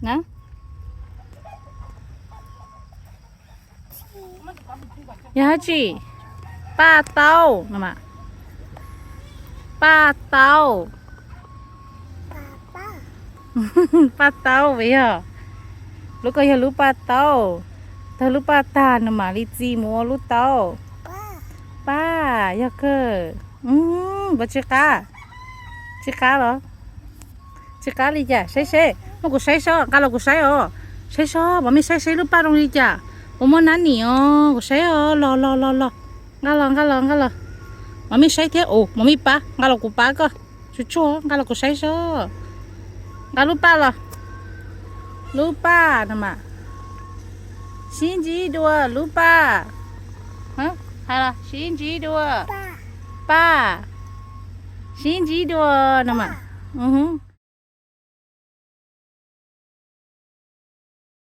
นะยาจีป้าเต้านะมาป้าเต้าป้าเต้าเว้ยลูกก็อย่ารู้ป้าเต้าเธอรู้ป้าตานะมาลิจีมัวรู้เต้าป้าอย่าเกิดบัจกาจิกาเหรอจิกาลิจ้ะใช่ใช่ลูกกูใช่ชอบกาลูกกูใช่อ๋อใช่ชอบว่าไม่ใช่ใช่รู้ป้าตรงนี้จ้ะ我们哪里哦？我谁哦？咯，我妈咪谁天哦？妈咪爸，我老姑爸个，去做，我老姑谁说？我老爸了，老爸的嘛，星期多，老爸，好了，星期多，爸，星期多的嘛，